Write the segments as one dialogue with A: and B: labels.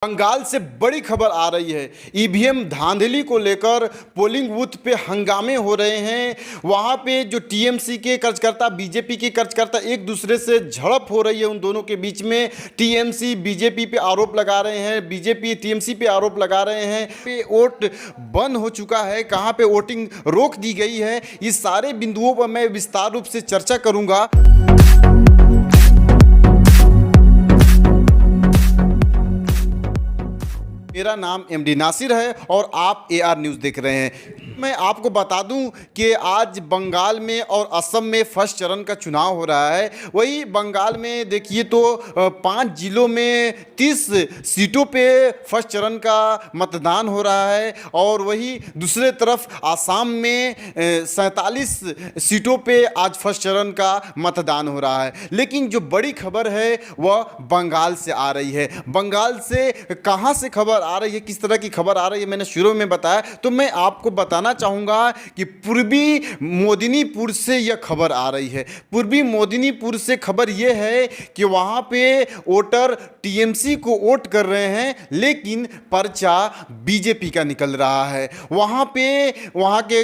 A: बंगाल से बड़ी खबर आ रही है। ईवीएम धांधली को लेकर पोलिंग बूथ पे हंगामे हो रहे हैं। वहां पे जो टीएमसी के कार्यकर्ता, बीजेपी के कार्यकर्ता एक दूसरे से झड़प हो रही है उन दोनों के बीच में। टीएमसी बीजेपी पे आरोप लगा रहे हैं, बीजेपी टीएमसी पे आरोप लगा रहे हैं पे वोट बंद हो चुका है, कहां पे वोटिंग रोक दी गई है। इस सारे बिंदुओं पर मैं विस्तार रूप से चर्चा करूंगा। मेरा नाम एमडी नासिर है और आप एआर न्यूज़ देख रहे हैं। मैं आपको बता दूं कि आज बंगाल में और असम में फर्स्ट चरण का चुनाव हो रहा है। वही बंगाल में देखिए तो 5 जिलों में 30 सीटों पे फर्स्ट चरण का मतदान हो रहा है और वही दूसरे तरफ आसाम में 47 सीटों पे आज फर्स्ट चरण का मतदान हो रहा है। लेकिन जो बड़ी खबर है वह बंगाल से आ रही है। बंगाल से कहाँ से खबर आ रही है, किस तरह की खबर आ रही है, मैंने शुरू में बताया। तो मैं आपको बताना चाहूंगा कि पूर्वी मोदिनीपुर से यह खबर आ रही है। पूर्वी मोदिनीपुर से खबर यह है कि वहां पे वोटर टीएमसी को वोट कर रहे हैं, लेकिन पर्चा बीजेपी का निकल रहा है। वहां के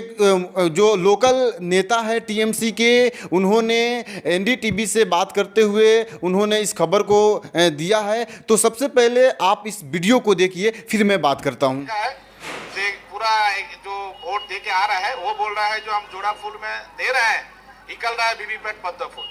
A: जो लोकल नेता है टीएमसी के, उन्होंने एनडीटीवी से बात करते हुए उन्होंने इस खबर को दिया है। तो सबसे पहले आप इस वीडियो को देखिए, फिर मैं बात करता हूं।
B: पूरा जो वोट दे के आ रहा है वो बोल रहा है जो हम जोड़ा फूल में दे रहे हैं, निकल रहा है वीवीपैट पद्म फूल।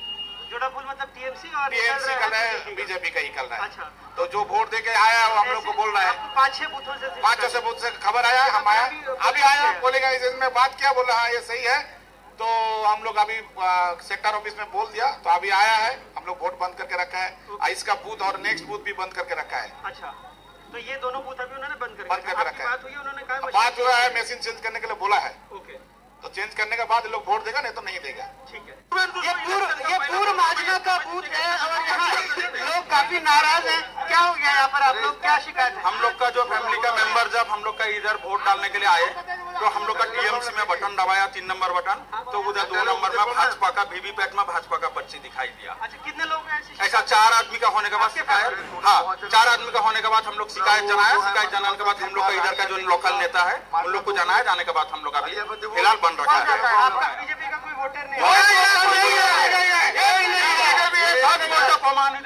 C: जोड़ा फूल मतलब टीएमसी और
B: निकल रहा है बीजेपी का निकल रहा है।
C: अच्छा,
B: तो जो वोट दे के आया वो हम लोग को बोल रहा है।
C: 5-6 बूथों से
B: 5-6 बूथ से खबर आया, हम आया अभी आया बोलेगा इसमें बात क्या बोल रहा है, ये सही है। तो हम लोग अभी सेक्टर ऑफिस में बोल दिया, तो अभी आया है, हम लोग वोट बंद करके रखा है। इसका बूथ और नेक्स्ट बूथ भी बंद करके रखा है।
C: अच्छा, तो ये दोनों बूथ अभी उन्होंने बंद करके
B: रखा है।
C: बात हुई, उन्होंने कहा
B: बात हुआ है, मशीन चेंज करने के लिए बोला है।
C: ओके,
B: तो चेंज करने के बाद लोग वोट देगा, नहीं तो नहीं देगा।
C: ठीक है।
D: ये पूर्व माजना का बूथ है और यहाँ लोग काफी नाराज हैं। क्या हो गया यहाँ पर, आप लोग क्या शिकायत है?
B: हम लोग का जो फैमिली का मेंबर जब हम लोग का इधर वोट डालने के लिए आए, तो हम लोग का टीएमसी में बटन दबाया, 3 नंबर बटन, तो उधर 2 नंबर में भाजपा का वीवीपैट में भाजपा का पर्ची दिखाई दिया।
C: अच्छा, कितने लोग हैं
B: ऐसा 4 आदमी का होने के बाद शिकायत, हाँ 4 आदमी का होने के बाद हम लोग शिकायत जनाया। शिकायत जनाने के बाद हम लोग का इधर का जो लोकल नेता है उन लोग को जनाया। जाने के बाद हम लोग अभी फिलहाल बंद रखा है।
C: आपका बीजेपी का कोई वोटर नहीं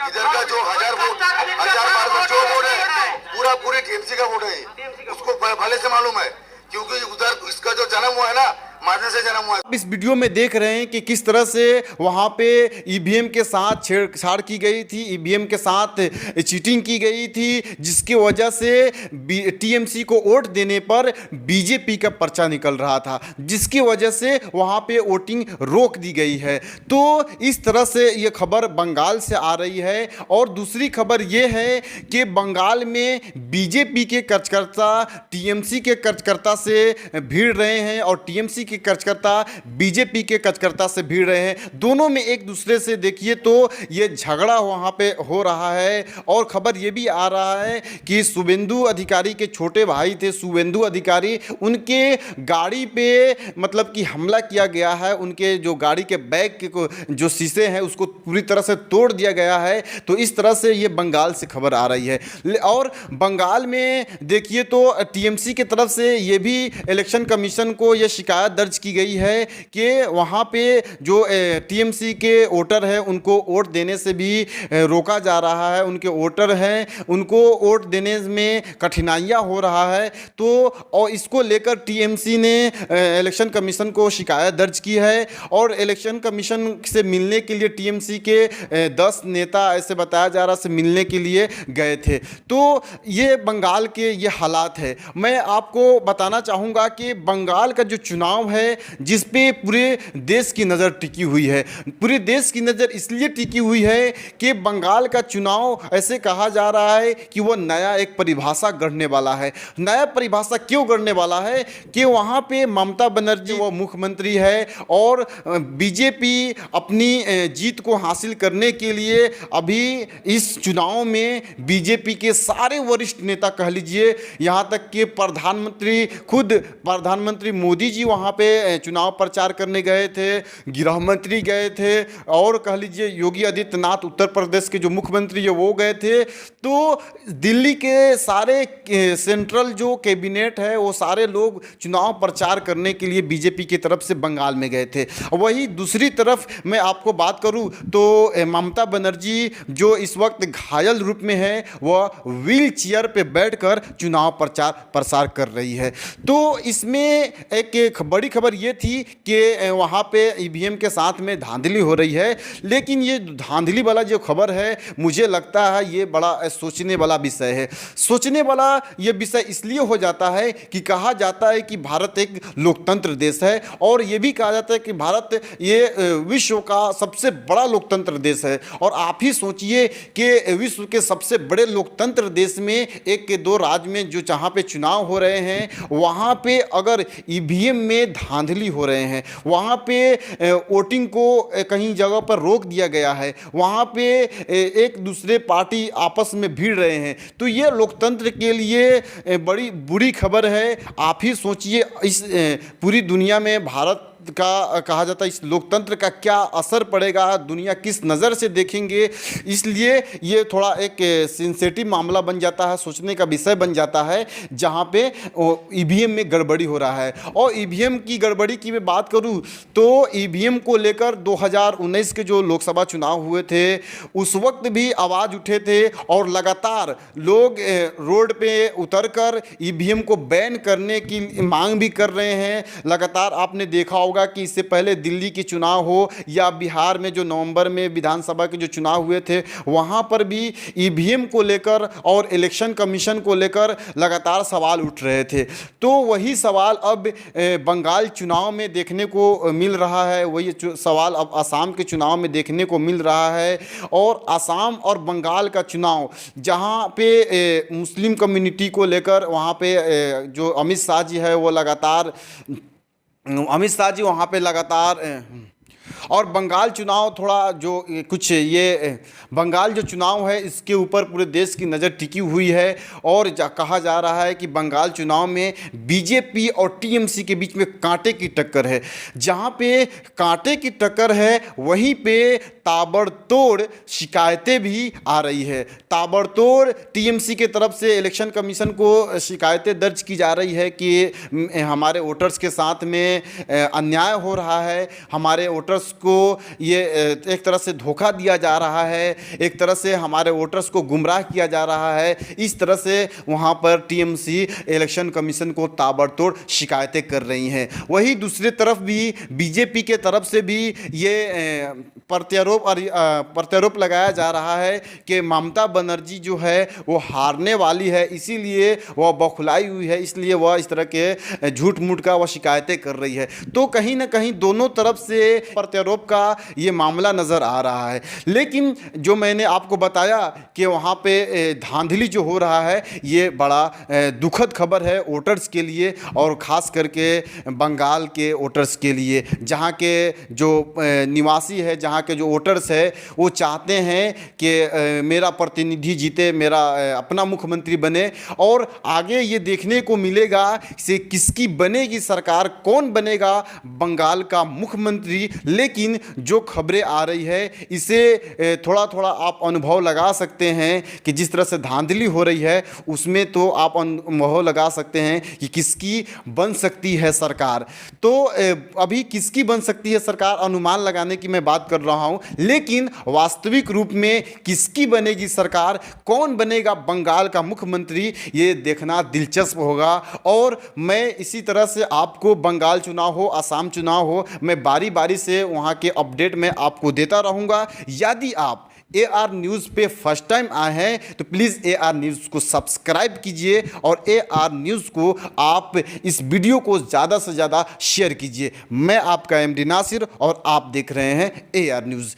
E: इधर का जो 1000 वोट जो वोट है पूरे टीएमसी का वोट है, उसको भले से मालूम है, क्योंकि उधर इसका जो जन्म हुआ है ना, मारने से जन्म हुआ है।
A: इस वीडियो में देख रहे हैं कि किस तरह से वहां पे ईवीएम के साथ छेड़छाड़ की गई थी, ईवीएम के साथ चीटिंग की गई थी, जिसकी वजह से टीएमसी को वोट देने पर बीजेपी का पर्चा निकल रहा था, जिसकी वजह से वहां पे वोटिंग रोक दी गई है। तो इस तरह से ये खबर बंगाल से आ रही है। और दूसरी खबर ये है कि बंगाल में बीजेपी के कार्यकर्ता टीएमसी के कार्यकर्ता से भिड़ रहे हैं और टीएमसी के कार्यकर्ता बीजेपी के कार्यकर्ता से भिड़ रहे हैं। दोनों में एक दूसरे से देखिए तो ये झगड़ा वहाँ पे हो रहा है। और खबर ये भी आ रहा है कि शुभेंदु अधिकारी के छोटे भाई थे, शुभेंदु अधिकारी, उनके गाड़ी पे मतलब कि हमला किया गया है। उनके जो गाड़ी के बैग के जो शीशे हैं उसको पूरी तरह से तोड़ दिया गया है। तो इस तरह से ये बंगाल से खबर आ रही है। और बंगाल में देखिए तो टीएमसी की तरफ से ये भी इलेक्शन कमीशन को ये शिकायत दर्ज की गई है कि वहाँ पे जो टीएमसी के वोटर हैं उनको वोट देने से भी रोका जा रहा है। उनके वोटर हैं, उनको वोट देने में कठिनाइयाँ हो रहा है। तो और इसको लेकर टीएमसी ने इलेक्शन कमीशन को शिकायत दर्ज की है और इलेक्शन कमीशन से मिलने के लिए टीएमसी के 10 नेता ऐसे बताया जा रहा से मिलने के लिए गए थे। तो ये बंगाल के ये हालात है। मैं आपको बताना चाहूँगा कि बंगाल का जो चुनाव है जिस पे पूरे देश की नज़र टिकी हुई है, पूरे देश की नज़र इसलिए टिकी हुई है कि बंगाल का चुनाव ऐसे कहा जा रहा है कि वो नया एक परिभाषा गढ़ने वाला है। नया परिभाषा क्यों गढ़ने वाला है कि वहाँ पे ममता बनर्जी वो मुख्यमंत्री है और बीजेपी अपनी जीत को हासिल करने के लिए अभी इस चुनाव में बीजेपी के सारे वरिष्ठ नेता कह लीजिए, यहाँ तक कि प्रधानमंत्री खुद प्रधानमंत्री मोदी जी वहाँ पे चुनाव प्रचार करने गए थे, गृह मंत्री गए थे, और कह लीजिए योगी आदित्यनाथ उत्तर प्रदेश के जो मुख्यमंत्री है वो गए थे। तो दिल्ली के सारे सेंट्रल जो कैबिनेट है वो सारे लोग चुनाव प्रचार करने के लिए बीजेपी की तरफ से बंगाल में गए थे। वही दूसरी तरफ मैं आपको बात करूं तो ममता बनर्जी जो इस वक्त घायल रूप में है वह व्हील चेयर पे बैठकर चुनाव प्रचार प्रसार कर रही है। तो इसमें एक बड़ी खबर ये थी कि वहाँ पे ईवीएम के साथ में धांधली हो रही है, लेकिन ये धांधली वाला जो खबर है मुझे लगता है ये बड़ा सोचने वाला विषय है। सोचने वाला ये विषय इसलिए हो जाता है कि कहा जाता है कि भारत एक लोकतंत्र देश है, और ये भी कहा जाता है कि भारत ये विश्व का सबसे बड़ा लोकतंत्र देश है। और आप ही सोचिए कि विश्व के सबसे बड़े लोकतंत्र देश में एक के दो राज्य में जो जहाँ पे चुनाव हो रहे हैं वहाँ पे अगर ईवीएम में धांधली हो रहे हैं, वहाँ पे वोटिंग को कहीं जगह पर रोक दिया गया है, वहाँ पे एक दूसरे पार्टी आपस में भिड़ रहे हैं, तो ये लोकतंत्र के लिए बड़ी बुरी खबर है। आप ही सोचिए इस पूरी दुनिया में भारत का कहा जाता है इस लोकतंत्र का क्या असर पड़ेगा, दुनिया किस नज़र से देखेंगे। इसलिए ये थोड़ा एक सेंसिटिव मामला बन जाता है, सोचने का विषय बन जाता है, जहाँ पे ईवीएम में गड़बड़ी हो रहा है। और ईवीएम की गड़बड़ी की मैं बात करूँ तो ईवीएम को लेकर 2019 के जो लोकसभा चुनाव हुए थे उस वक्त भी आवाज़ उठे थे, और लगातार लोग रोड पे उतरकर ईवीएम को बैन करने की मांग भी कर रहे हैं। लगातार आपने देखा होगा कि इससे पहले दिल्ली के चुनाव हो या बिहार में जो नवंबर में विधानसभा के जो चुनाव हुए थे वहां पर भी ईवीएम को लेकर और इलेक्शन कमीशन को लेकर लगातार सवाल उठ रहे थे। तो वही सवाल अब बंगाल चुनाव में देखने को मिल रहा है, वही सवाल अब असम के चुनाव में देखने को मिल रहा है। और असम और बंगाल का चुनाव जहां पे मुस्लिम कम्युनिटी को लेकर वहां पे जो अमित शाह जी है वो लगातार वहाँ पे लगातार, और बंगाल चुनाव थोड़ा जो कुछ ये बंगाल जो चुनाव है इसके ऊपर पूरे देश की नज़र टिकी हुई है। और कहा जा रहा है कि बंगाल चुनाव में बीजेपी और टीएमसी के बीच में कांटे की टक्कर है। जहाँ पे कांटे की टक्कर है वहीं पे ताबड़तोड़ शिकायतें भी आ रही है। ताबड़तोड़ टीएमसी के तरफ से इलेक्शन कमीशन को शिकायतें दर्ज की जा रही है कि हमारे वोटर्स के साथ में अन्याय हो रहा है, हमारे वोटर्स को ये एक तरह से धोखा दिया जा रहा है, एक तरह से हमारे वोटर्स को गुमराह किया जा रहा है। इस तरह से वहाँ पर टीएमसी इलेक्शन कमीशन को ताबड़तोड़ शिकायतें कर रही हैं। वही दूसरी तरफ भी बीजेपी के तरफ से भी ये प्रत्यारोप लगाया जा रहा है कि ममता बनर्जी जो है वो हारने वाली है, इसीलिए वह बौखलाई हुई है, इसलिए वह इस तरह के झूठ मूठ का वह शिकायतें कर रही है। तो कहीं ना कहीं दोनों तरफ से प्रत्यारोप का ये मामला नज़र आ रहा है। लेकिन जो मैंने आपको बताया कि वहाँ पे धांधली जो हो रहा है ये बड़ा दुखद खबर है वोटर्स के लिए, और ख़ास करके बंगाल के वोटर्स के लिए, जहाँ के जो निवासी है, जहाँ के जो वोटर्स है वो चाहते हैं कि मेरा प्रतिनिधि जीते, मेरा अपना मुख्यमंत्री बने। और आगे ये देखने को मिलेगा से किसकी बनेगी सरकार, कौन बनेगा बंगाल का मुख्यमंत्री। लेकिन जो खबरें आ रही है इसे थोड़ा थोड़ा आप अनुभव लगा सकते हैं कि जिस तरह से धांधली हो रही है उसमें तो आप अनुभव लगा सकते हैं कि किसकी बन सकती है सरकार। तो अभी किसकी बन सकती है सरकार अनुमान लगाने की मैं बात कर रहा हूं, लेकिन वास्तविक रूप में किसकी बनेगी सरकार, कौन बनेगा बंगाल का मुख्यमंत्री, ये देखना दिलचस्प होगा। और मैं इसी तरह से आपको बंगाल चुनाव हो, असम चुनाव हो, मैं बारी बारी से वहाँ के अपडेट में आपको देता रहूँगा। यदि आप AR न्यूज़ पे फर्स्ट टाइम आए हैं तो प्लीज़ AR न्यूज़ को सब्सक्राइब कीजिए, और AR न्यूज़ को आप इस वीडियो को ज़्यादा से ज़्यादा शेयर कीजिए। मैं आपका MD नासिर और आप देख रहे हैं AR न्यूज़।